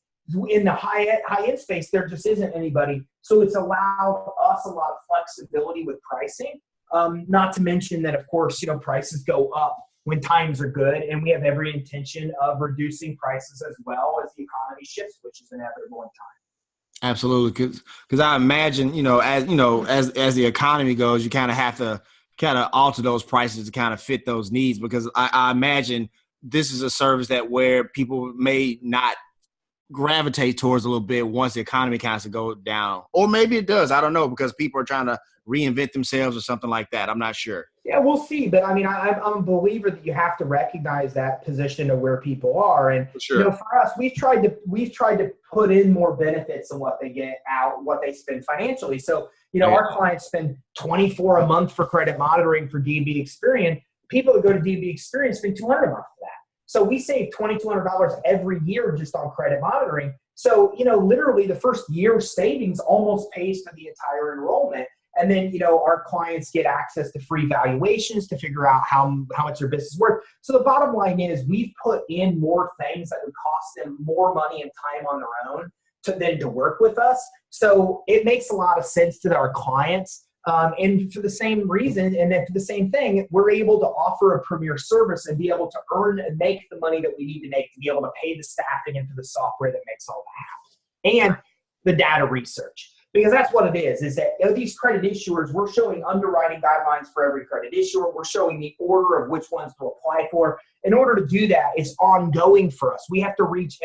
S2: In the high-end space, there just isn't anybody. So it's allowed us a lot of flexibility with pricing. Not to mention that, of course, prices go up when times are good, and we have every intention of reducing prices as well as the economy shifts, which is inevitable in time.
S1: Absolutely, because I imagine, as the economy goes, you kind of have to kind of alter those prices to kind of fit those needs, because I imagine this is a service that where people may not gravitate towards a little bit once the economy kind of goes down, or maybe it does. I don't know, because people are trying to reinvent themselves or something like that. I'm not sure.
S2: Yeah, we'll see. But I mean, I'm a believer that you have to recognize that position of where people are. And for us, we've tried to put in more benefits than what they get out, what they spend financially. So, our clients spend $24 a month for credit monitoring for DB Experian. People that go to DB Experian spend $200 a month for that. So we save $2,200 every year just on credit monitoring. So, literally the first year's savings almost pays for the entire enrollment. And then, our clients get access to free valuations to figure out how much their business is worth. So the bottom line is we've put in more things that would cost them more money and time on their own to work with us. So it makes a lot of sense to our clients. And for the same reason, and then for the same thing, we're able to offer a premier service and be able to earn and make the money that we need to make to be able to pay the staffing and for the software that makes all that happen. And the data research. Because that's what it is that these credit issuers, we're showing underwriting guidelines for every credit issuer. We're showing the order of which ones to apply for. In order to do that, it's ongoing for us. We have to reach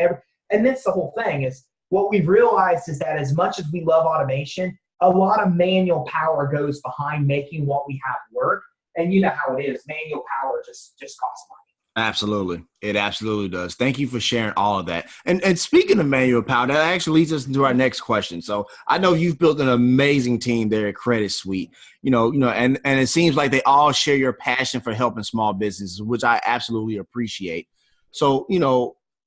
S2: and that's the whole thing, is what we've realized is that as much as we love automation, a lot of manual power goes behind making what we have work. And you know how it is. Manual power just costs money.
S1: Absolutely. It absolutely does. Thank you for sharing all of that. And speaking of manual power, that actually leads us into our next question. So I know you've built an amazing team there at Credit Suite, and it seems like they all share your passion for helping small businesses, which I absolutely appreciate. So,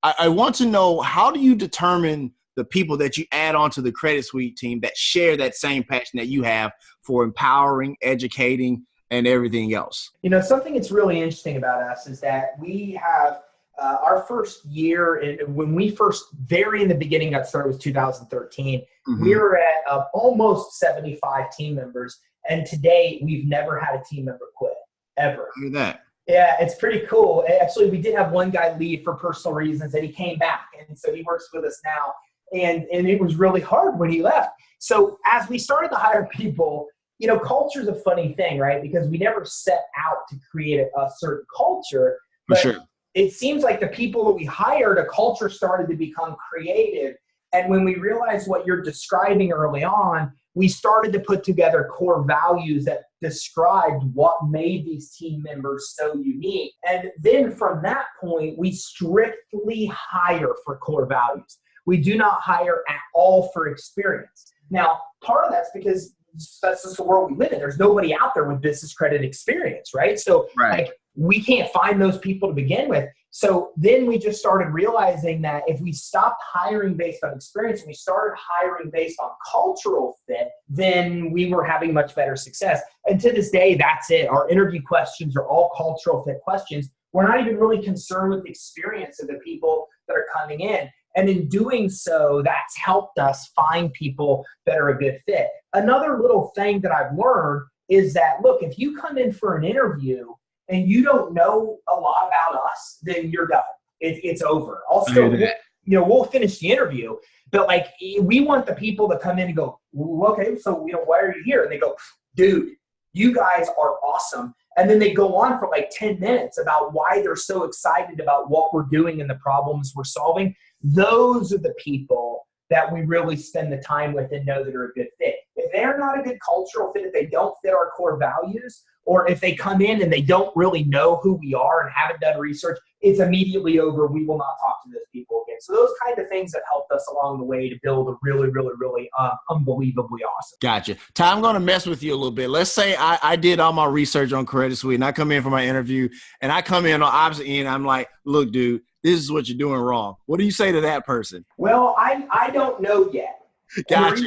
S1: I want to know, how do you determine the people that you add onto the Credit Suite team that share that same passion that you have for empowering, educating, and everything else?
S2: Something that's really interesting about us is that we have our first year, and when we first, very in the beginning, got started was 2013.
S1: Mm-hmm.
S2: We were at almost 75 team members, and today we've never had a team member quit, ever.
S1: Look at that.
S2: Yeah, it's pretty cool. Actually, we did have one guy leave for personal reasons, and he came back, and so he works with us now. And it was really hard when he left. So as we started to hire people, culture is a funny thing, right? Because we never set out to create a certain culture. But
S1: For sure.
S2: It seems like the people that we hired, a culture started to become creative. And when we realized what you're describing early on, we started to put together core values that described what made these team members so unique. And then from that point, we strictly hire for core values. We do not hire at all for experience. Now, part of that's because that's just the world we live in. There's nobody out there with business credit experience, right? So we can't find those people to begin with. So then we just started realizing that if we stopped hiring based on experience and we started hiring based on cultural fit, then we were having much better success. And to this day, that's it. Our interview questions are all cultural fit questions. We're not even really concerned with the experience of the people that are coming in. And in doing so, that's helped us find people that are a good fit. Another little thing that I've learned is that, look, if you come in for an interview and you don't know a lot about us, then you're done. It's over. Also, we'll finish the interview, but we want the people to come in and go, well, okay, so why are you here? And they go, dude, you guys are awesome. And then they go on for 10 minutes about why they're so excited about what we're doing and the problems we're solving. Those are the people that we really spend the time with and know that are a good fit. If they're not a good cultural fit, if they don't fit our core values, or if they come in and they don't really know who we are and haven't done research, it's immediately over. We will not talk to those people again. So those kind of things have helped us along the way to build a really, really, really unbelievably awesome.
S1: Gotcha. Ty, I'm going to mess with you a little bit. Let's say I did all my research on Credit Suite and I come in for my interview and I come in on opposite end. I'm like, look, dude, this is what you're doing wrong. What do you say to that person?
S2: Well, I don't know yet.
S1: Gotcha.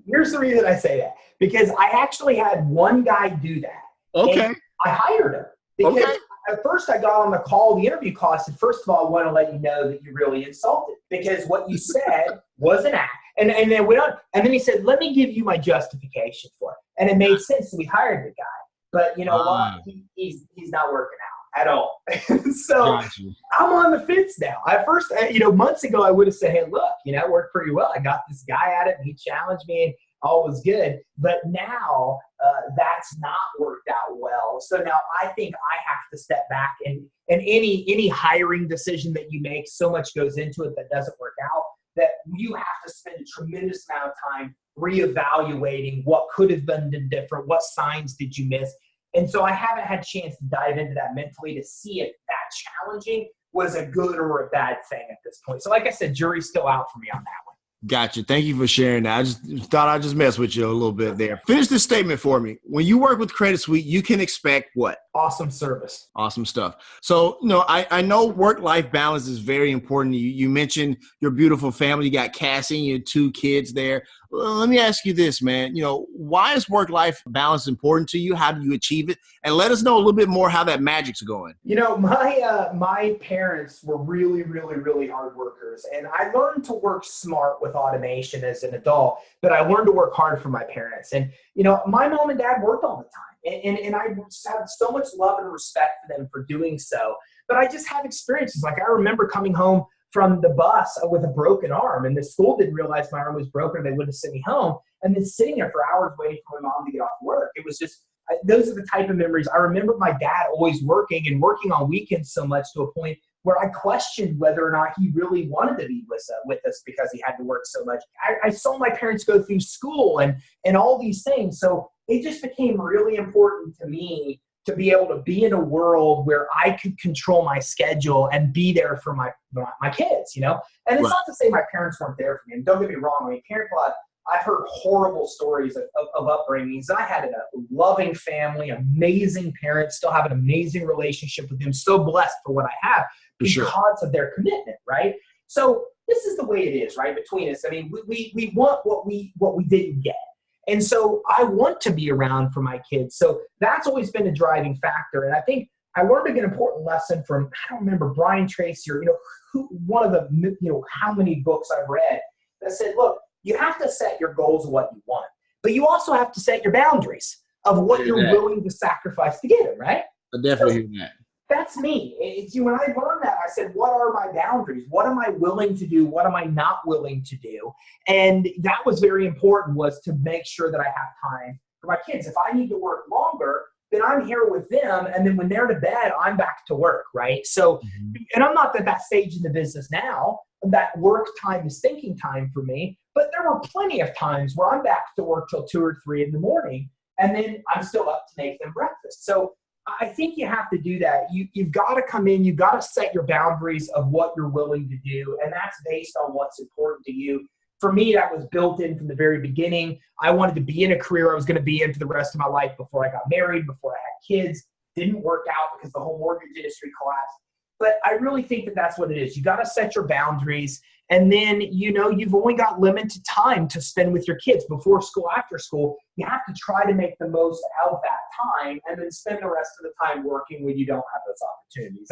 S2: Here's the reason I say that. Because I actually had one guy do that.
S1: Okay.
S2: I hired him. Because at first I got on the call, the interview call, I said, first of all, I want to let you know that you really insulted. Because what you said was an act. And then went on. And then he said, let me give you my justification for it. And it made sense. So we hired the guy. But you know what? He's not working out at all. So I'm on the fence now. At first, months ago, I would have said, hey, look, it worked pretty well. I got this guy at it and he challenged me and all was good. But now that's not worked out well. So now I think I have to step back and any hiring decision that you make, so much goes into it that doesn't work out that you have to spend a tremendous amount of time reevaluating what could have been different, what signs did you miss. And so I haven't had a chance to dive into that mentally to see if that challenging was a good or a bad thing at this point. So like I said, jury's still out for me on that one.
S1: Gotcha. Thank you for sharing that. I just thought I'd just mess with you a little bit there. Finish this statement for me. When you work with Credit Suite, you can expect what?
S2: Awesome service.
S1: Awesome stuff. So, I know work-life balance is very important. You mentioned your beautiful family. You got Cassie and your 2 kids there. Let me ask you this, man. Why is work-life balance important to you? How do you achieve it? And let us know a little bit more how that magic's going.
S2: My parents were really, really, really hard workers. And I learned to work smart with automation as an adult, but I learned to work hard for my parents. And, my mom and dad worked all the time. And I have so much love and respect for them for doing so. But I just have experiences. I remember coming home from the bus with a broken arm, and the school didn't realize my arm was broken, and they wouldn't send me home. And then sitting there for hours waiting for my mom to get off work. It was just, those are the type of memories. I remember my dad always working on weekends so much to a point where I questioned whether or not he really wanted to be with us because he had to work so much. I saw my parents go through school and all these things. So it just became really important to me to be able to be in a world where I could control my schedule and be there for my kids, you know? And it's not to say my parents weren't there for me. And don't get me wrong. I mean, I've heard horrible stories of upbringings. I had a loving family, amazing parents, still have an amazing relationship with them, so blessed for what I have because of their commitment, right? So this is the way it is, right, between us. I mean, we want what we didn't get. And so I want to be around for my kids. So that's always been a driving factor. And I think I learned an important lesson from, I don't remember, Brian Tracy or, one of the, how many books I've read that said, look, you have to set your goals of what you want, but you also have to set your boundaries of what you're willing to sacrifice to get it, right?
S1: I definitely hear that.
S2: That's me. When I learned that, I said, what are my boundaries? What am I willing to do? What am I not willing to do? And that was very important, was to make sure that I have time for my kids. If I need to work longer, then I'm here with them. And then when they're to bed, I'm back to work, right? So, and I'm not at that stage in the business now. That work time is thinking time for me. But there were plenty of times where I'm back to work till 2 or 3 in the morning, and then I'm still up to make them breakfast. So I think you have to do that. You've got to come in. You've got to set your boundaries of what you're willing to do, and that's based on what's important to you. For me, that was built in from the very beginning. I wanted to be in a career I was going to be in for the rest of my life before I got married, before I had kids. Didn't work out because the whole mortgage industry collapsed. But I really think that that's what it is. You got to set your boundaries. And then, you've only got limited time to spend with your kids before school, after school. You have to try to make the most out of that time and then spend the rest of the time working when you don't have those opportunities.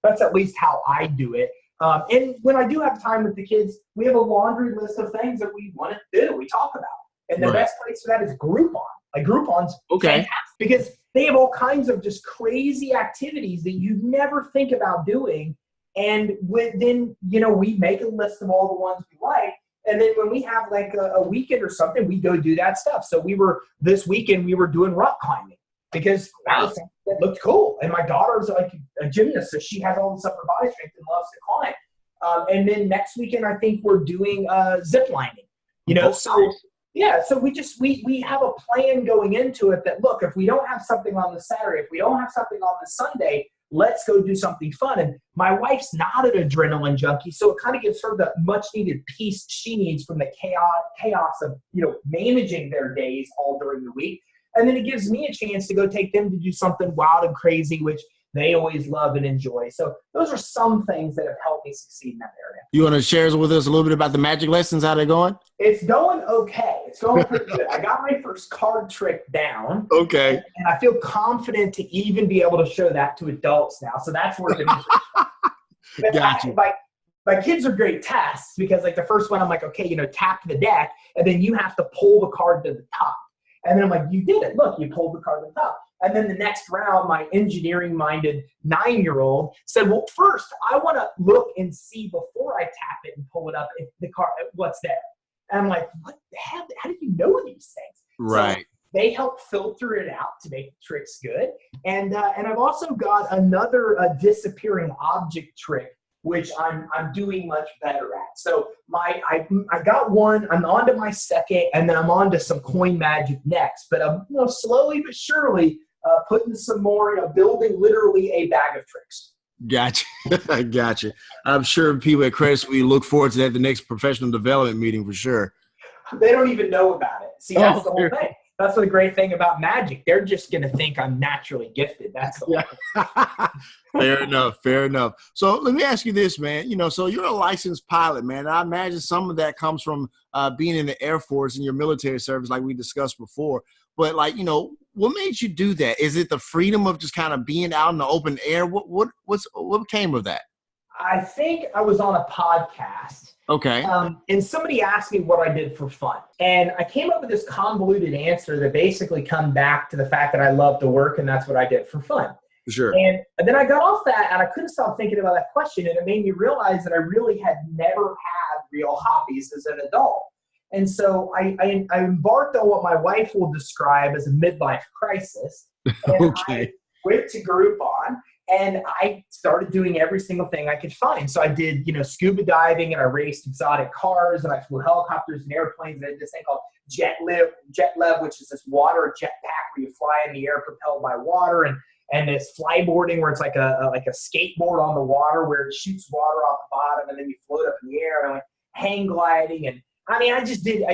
S2: That's at least how I do it. And when I do have time with the kids, we have a laundry list of things that we want to do, we talk about. And the best place for that is Groupon. Like Groupon's fantastic because they have all kinds of just crazy activities that you never think about doing. And then, we make a list of all the ones we like. And then when we have like a weekend or something, we go do that stuff. So this weekend, we were doing rock climbing because that looked cool. And my daughter's like a gymnast, so she has all this upper body strength and loves to climb. And then next weekend, I think we're doing zip lining, so yeah. So we have a plan going into it that, look, if we don't have something on the Saturday, if we don't have something on the Sunday, let's go do something fun. And my wife's not an adrenaline junkie, so it kind of gives her the much needed peace she needs from the chaos of, managing their days all during the week. And then it gives me a chance to go take them to do something wild and crazy, which they always love and enjoy. So those are some things that have helped me succeed in that area.
S1: You want to share with us a little bit about the magic lessons, how they're going?
S2: It's going okay. It's going pretty good. I got my first card trick down.
S1: Okay.
S2: And I feel confident to even be able to show that to adults now. So that's where it is.
S1: Gotcha.
S2: My kids are great tests because like the first one, I'm like, okay, tap the deck, and then you have to pull the card to the top. And then I'm like, you did it. Look, you pulled the card to the top. And then the next round, my engineering-minded 9-year-old said, well, first, I want to look and see before I tap it and pull it up if the card, what's there. And I'm like, what the hell? How do you know these things?
S1: Right.
S2: So they help filter it out to make the tricks good. And I've also got another disappearing object trick, which I'm doing much better at. So I got one, I'm on to my second, and then I'm on to some coin magic next. But I'm slowly but surely putting some more, building literally a bag of tricks.
S1: Gotcha. Gotcha. I'm sure people at Credit Suisse look forward to that at the next professional development meeting for sure.
S2: They don't even know about it. See, that's the whole thing. That's the great thing about magic. They're just going to think I'm naturally gifted. That's the
S1: Fair enough. Fair enough. So let me ask you this, man. So you're a licensed pilot, man. I imagine some of that comes from being in the Air Force and your military service, like we discussed before. But what made you do that? Is it the freedom of just kind of being out in the open air? What came of that?
S2: I think I was on a podcast.
S1: Okay.
S2: And somebody asked me what I did for fun. And I came up with this convoluted answer that basically come back to the fact that I love to work and that's what I did for fun.
S1: Sure.
S2: And then I got off that and I couldn't stop thinking about that question. And it made me realize that I really had never had real hobbies as an adult. And so I embarked on what my wife will describe as a midlife crisis. And
S1: Okay.
S2: I went to Groupon And I started doing every single thing I could find. So I did, scuba diving, and I raced exotic cars, and I flew helicopters and airplanes. And I did this thing called jet lev, which is this water jetpack where you fly in the air propelled by water, and this flyboarding where it's like a skateboard on the water where it shoots water off the bottom, and then you float up in the air. And I went hang gliding, and I mean, I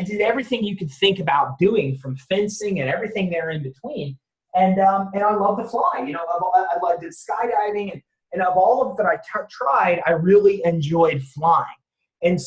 S2: did everything you could think about doing, from fencing and everything there in between. And I love to fly. I did skydiving, and of all of that I tried, I really enjoyed flying. And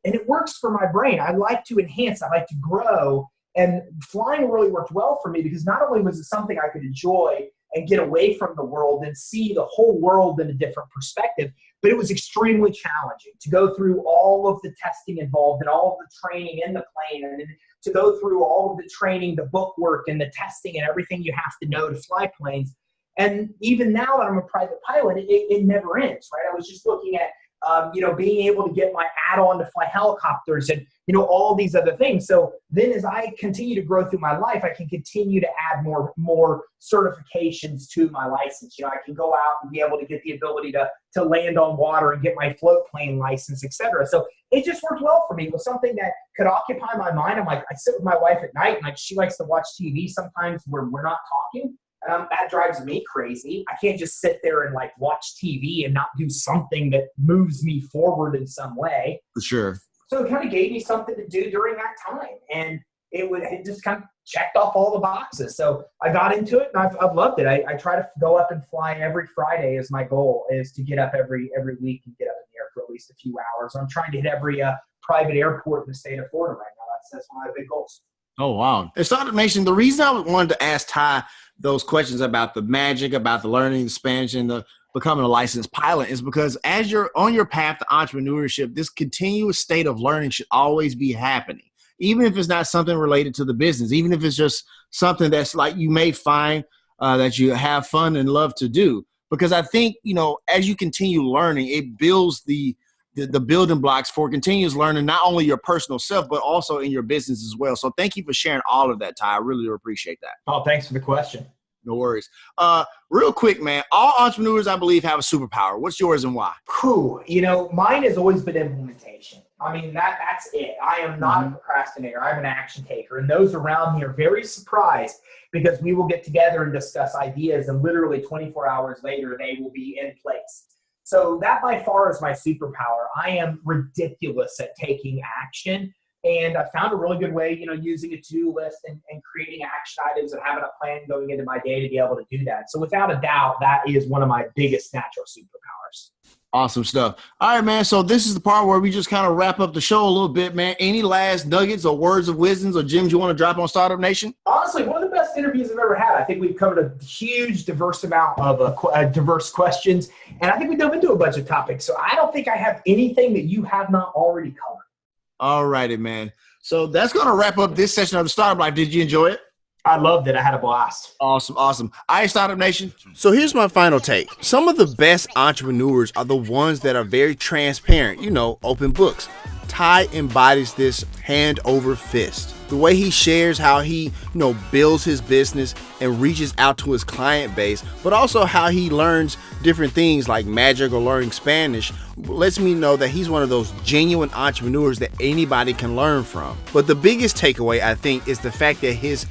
S2: it works for my brain. I like to enhance, I like to grow, and flying really worked well for me because not only was it something I could enjoy and get away from the world and see the whole world in a different perspective, but it was extremely challenging to go through all of the testing involved and all of the training in the plane, and to go through all of the training, the book work and the testing and everything you have to know to fly planes. And even now that I'm a private pilot, it never ends, right? I was just looking at, being able to get my add-on to fly helicopters and, all these other things. So then as I continue to grow through my life, I can continue to add more certifications to my license. I can go out and be able to get the ability to land on water and get my float plane license, et cetera. So it just worked well for me. It was something that could occupy my mind. I sit with my wife at night, and she likes to watch TV sometimes where we're not talking. That drives me crazy. I can't just sit there and watch TV and not do something that moves me forward in some way.
S1: For sure.
S2: So it kind of gave me something to do during that time. And it just kind of checked off all the boxes. So I got into it, and I've loved it. I try to go up and fly every Friday. Is my goal is to get up every week and get up in the air for at least a few hours. I'm trying to hit every private airport in the state of Florida right now. That's one of my big goals.
S1: Oh, wow. And Startup Nation, the reason I wanted to ask Ty those questions about the magic, about the learning, the expansion, the becoming a licensed pilot is because as you're on your path to entrepreneurship, this continuous state of learning should always be happening, even if it's not something related to the business, even if it's just something that's you may find that you have fun and love to do. Because I think, as you continue learning, it builds the building blocks for continuous learning, not only your personal self, but also in your business as well. So thank you for sharing all of that, Ty. I really appreciate that.
S2: Oh, thanks for the question.
S1: No worries. Real quick, man, all entrepreneurs, I believe, have a superpower. What's yours and why?
S2: Mine has always been implementation. I mean, that's it. I am not a procrastinator. I'm an action taker. And those around me are very surprised because we will get together and discuss ideas, and literally 24 hours later, they will be in place. So that by far is my superpower. I am ridiculous at taking action. And I found a really good way, using a to-do list and creating action items and having a plan going into my day to be able to do that. So without a doubt, that is one of my biggest natural superpowers.
S1: Awesome stuff. All right, man. So this is the part where we just kind of wrap up the show a little bit, man. Any last nuggets or words of wisdoms or gems you want to drop on Startup Nation?
S2: Honestly, one of the best interviews I've ever had. I think we've covered a huge, diverse amount of diverse questions. And I think we dove into a bunch of topics. So I don't think I have anything that you have not already covered.
S1: All righty, man. So that's going to wrap up this session of the Startup Life. Did you enjoy it?
S2: I loved it. I had a blast.
S1: Awesome. All right, Startup Nation. So here's my final take. Some of the best entrepreneurs are the ones that are very transparent, open books. Ty embodies this hand over fist. The way he shares how he, builds his business and reaches out to his client base, but also how he learns different things like magic or learning Spanish lets me know that he's one of those genuine entrepreneurs that anybody can learn from. But the biggest takeaway, I think, is the fact that his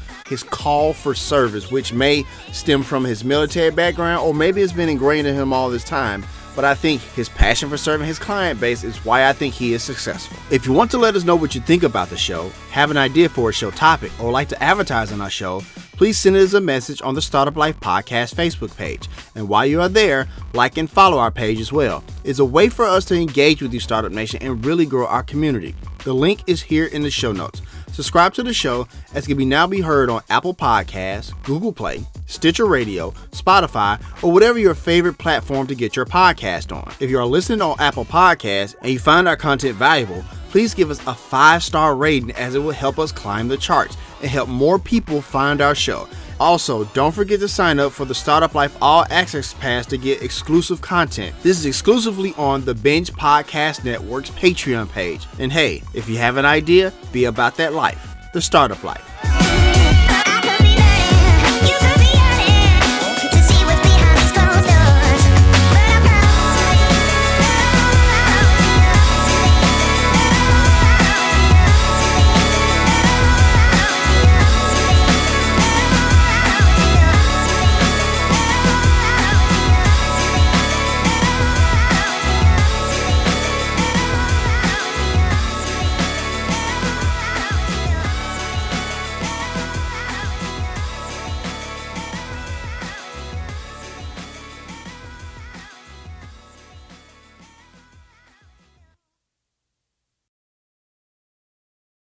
S1: call for service, which may stem from his military background or maybe it's been ingrained in him all this time. But I think his passion for serving his client base is why I think he is successful. If you want to let us know what you think about the show, have an idea for a show topic, or like to advertise on our show, please send us a message on the Startup Life Podcast Facebook page. And while you are there, like and follow our page as well. It's a way for us to engage with you, Startup Nation, and really grow our community. The link is here in the show notes. Subscribe to the show as it can now be heard on Apple Podcasts, Google Play, Stitcher Radio, Spotify, or whatever your favorite platform to get your podcast on. If you are listening on Apple Podcasts and you find our content valuable, please give us a 5-star rating as it will help us climb the charts and help more people find our show. Also, don't forget to sign up for the Startup Life All Access Pass to get exclusive content. This is exclusively on the Binge Podcast Network's Patreon page. And hey, if you have an idea, be about that life. The Startup Life.